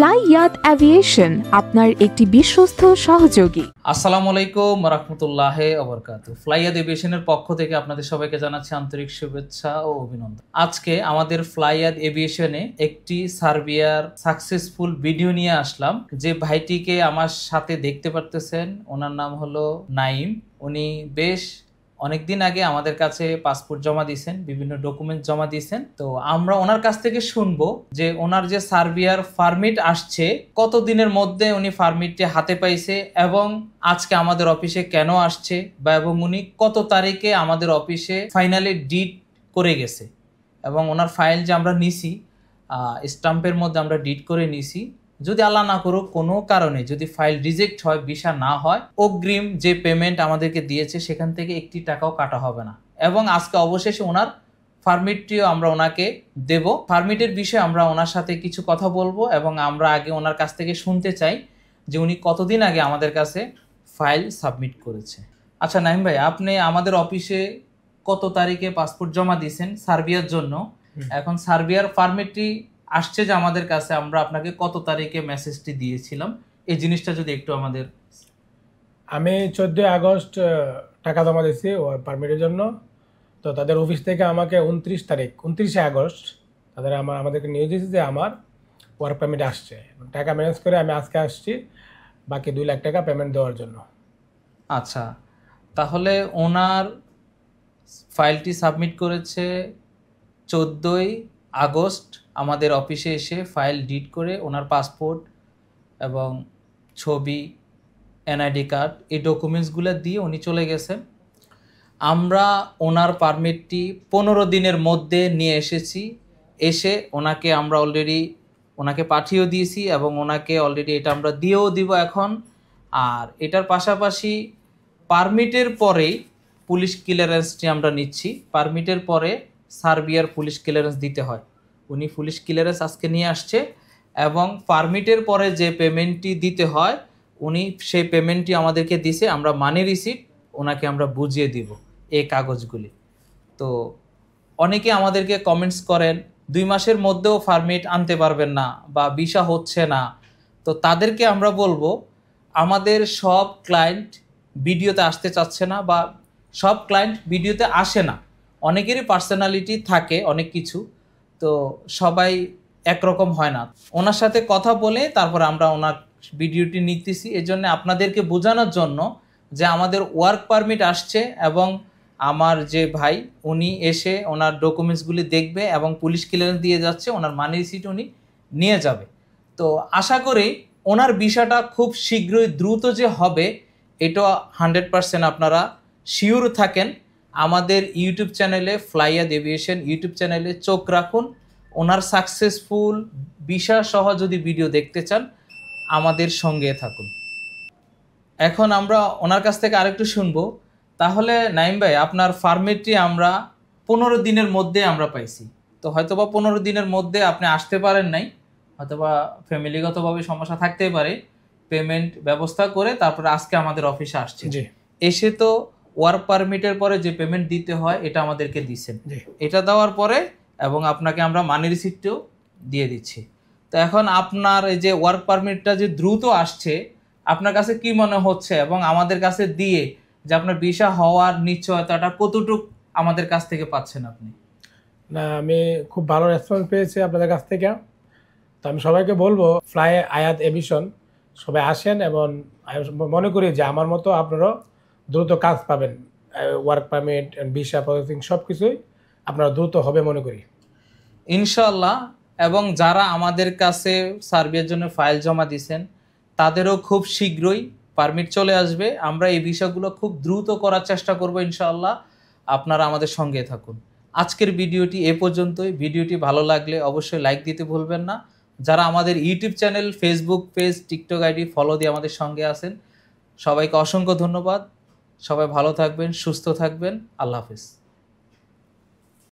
ফ্লাইয়াদ aviation আপনার একটি বিশ্বস্ত সহযোগী। আসসালামু আলাইকুম রাহমাতুল্লাহি ওয়া বারাকাতুহু। ফ্লাইয়াদ এভিয়েশনের পক্ষ থেকে আপনাদের সবাইকে জানাচ্ছি আন্তরিক শুভেচ্ছা ও অভিনন্দন। আজকে আমাদের ফ্লাইয়াদ এভিয়েশনে একটি সার্বিয়ার সাকসেসফুল ভিডিও নিয়ে আসলাম। যে ভাইটিকে আমার সাথে দেখতে পারতেছেন, ওনার নাম হলো নাইম। উনি বেশ অনেকদিন আগে আমাদের কাছে পাসপোর্ট জমা দিয়েছেন, বিভিন্ন ডকুমেন্ট জমা দিয়েছেন। তো আমরা ওনার কাছ থেকে শুনবো যে ওনার যে সার্বিয়ার পারমিট আসছে, কত দিনের মধ্যে উনি পারমিটটি হাতে পাইছে এবং আজকে আমাদের অফিসে কেন আসছে, বা এবং উনি কত তারিখে আমাদের অফিসে ফাইনালি ডিড করে গেছে, এবং ওনার ফাইল যে আমরা নিছি স্টাম্পের মধ্যে আমরা ডিড করে নিছি। যদি আল্লাহ না করুক কোনো কারণে যদি ফাইল রিজেক্ট হয়, ভিসা না হয়, অগ্রিম যে পেমেন্ট আমাদেরকে দিয়েছে সেখান থেকে একটি টাকাও কাটা হবে না। এবং আজকে অবশেষে ওনার পারমিটটিও আমরা ওনাকে দেব। পারমিটের বিষয়ে আমরা ওনার সাথে কিছু কথা বলবো এবং আমরা আগে ওনার কাছ থেকে শুনতে চাই যে উনি কতদিন আগে আমাদের কাছে ফাইল সাবমিট করেছে। আচ্ছা নাইম ভাই, আপনি আমাদের অফিসে কত তারিখে পাসপোর্ট জমা দিয়েছেন সার্বিয়ার জন্য? এখন সার্বিয়ার পারমিটটি আসছে যে আমাদের কাছে, আমরা আপনাকে কত তারিখে মেসেজটি দিয়েছিলাম, এই জিনিসটা যদি একটু আমাদের। আমি 14 আগস্ট টাকা জমা দিয়েছি ওর পারমিটের জন্য। তো তাদের অফিস থেকে আমাকে 29 আগস্ট তাদের আমাদেরকে নিউজ দিয়েছে যে আমার ওয়ার্ক পারমিট আসছে। টাকা ম্যানেজ করে আমি আজকে আসছি বাকি 2 লাখ টাকা পেমেন্ট দেওয়ার জন্য। আচ্ছা, তাহলে ওনার ফাইলটি সাবমিট করেছে 14 আগস্ট আমাদের অফিসে এসে ফাইল ডিড করে ওনার পাসপোর্ট এবং ছবি, এনআইডি কার্ড, এই ডকুমেন্টসগুলো দিয়ে উনি চলে গেছেন। আমরা ওনার পারমিটটি 15 দিনের মধ্যে নিয়ে এসেছি। এসে ওনাকে আমরা অলরেডি ওনাকে পাঠিয়েও দিয়েছি এবং ওনাকে অলরেডি এটা আমরা দিয়েও দিব এখন। আর এটার পাশাপাশি পারমিটের পরেই পুলিশ ক্লিয়ারেন্সটি আমরা নিচ্ছি। পারমিটের পরে সার্বিয়ার পুলিশ ক্লিয়ারেন্স দিতে হয়। উনি পুলিশ ক্লিয়ারেন্স আজকে নিয়ে আসছে এবং পারমিটের পরে যে পেমেন্টটি দিতে হয় উনি সেই পেমেন্টটি আমাদেরকে দিছে। আমরা মানি রিসিট ওনাকে আমরা বুঝিয়ে দিব এই কাগজগুলি। তো অনেকে আমাদেরকে কমেন্টস করেন 2 মাসের মধ্যেও পারমিট আনতে পারবেন না বা ভিসা হচ্ছে না। তো তাদেরকে আমরা বলবো, আমাদের সব ক্লায়েন্ট ভিডিওতে আসতে চাচ্ছে না বা সব ক্লায়েন্ট ভিডিওতে আসে না। অনেকেরই পার্সোনালিটি থাকে অনেক কিছু, তো সবাই একরকম হয় না। ওনার সাথে কথা বলে তারপর আমরা ওনার ভিডিওটি নিতেছি। এই জন্য আপনাদেরকে বোঝানোর জন্য যে আমাদের ওয়ার্ক পারমিট আসছে এবং আমার যে ভাই উনি এসে ওনার ডকুমেন্টসগুলি দেখবে এবং পুলিশ ক্লিয়ারেন্স দিয়ে যাচ্ছে, ওনার মানি রিসিট উনি নিয়ে যাবে। তো আশা করি ওনার বিষয়টা খুব শীঘ্রই দ্রুত যে হবে এটা 100% আপনারা শিওর থাকেন। আমাদের ইউটিউব চ্যানেলে ফ্লাইয়াদ এভিয়েশন ইউটিউব চ্যানেলে চোখ রাখুন। ওনার সাকসেসফুল ভিসা সহ যদি ভিডিও দেখতে চান আমাদের সঙ্গে থাকুন। এখন আমরা ওনার কাছ থেকে আরেকটু শুনবো। তাহলে নাইম ভাই, আপনার পারমিটটি আমরা 15 দিনের মধ্যে আমরা পাইছি। তো হয়তোবা 15 দিনের মধ্যে আপনি আসতে পারেন নাই, হয়তোবা ফ্যামিলিগতভাবে সমস্যা থাকতেই পারে। পেমেন্ট ব্যবস্থা করে তারপরে আজকে আমাদের অফিসে আসছে। এসে তো ওয়ার্ক পারমিটের পরে যে পেমেন্ট দিতে হয় এটা আমাদেরকে দিচ্ছেন। এটা দেওয়ার পরে এবং আপনাকে আমরা মানি রিসিপ্টও দিয়ে দিচ্ছি। তো এখন আপনার এই যে ওয়ার্ক পারমিটটা যে দ্রুত আসছে, আপনার কাছে কি মনে হচ্ছে এবং আমাদের কাছে দিয়ে যে আপনার ভিসা হওয়ার নিশ্চয়তাটা কতটুকু আমাদের কাছ থেকে পাচ্ছেন আপনি? না, আমি খুব ভালো রেসপন্স পেয়েছি আপনাদের কাছ থেকে। তো আমি সবাইকে বলবো ফ্লাইয়াদ এভিয়েশন সবাই আসেন এবং মনে করি যে আমার মতো আপনারাও দ্রুত কাজ পাবেন। ওয়ার্ক পারমিট, ভিসা প্রসেসিং সব কিছুই আপনারা দ্রুত হবে মনে করি ইনশাআল্লাহ। এবং যারা আমাদের কাছে সার্বিয়ার জন্য ফাইল জমা দিয়েছেন তাদেরও খুব শীঘ্রই পারমিট চলে আসবে। আমরা এই বিষয়গুলো খুব দ্রুত করার চেষ্টা করব ইনশাআল্লাহ। আপনারা আমাদের সঙ্গে থাকুন। আজকের ভিডিওটি এ পর্যন্তই। ভিডিওটি ভালো লাগলে অবশ্যই লাইক দিতে ভুলবেন না। যারা আমাদের YouTube channel, Facebook page, TikTok ID follow দিয়ে আমাদের সঙ্গে আছেন, সবাইকে অসংখ্য ধন্যবাদ। সবাই ভালো থাকবেন, সুস্থ থাকবেন। আল্লাহ হাফেজ।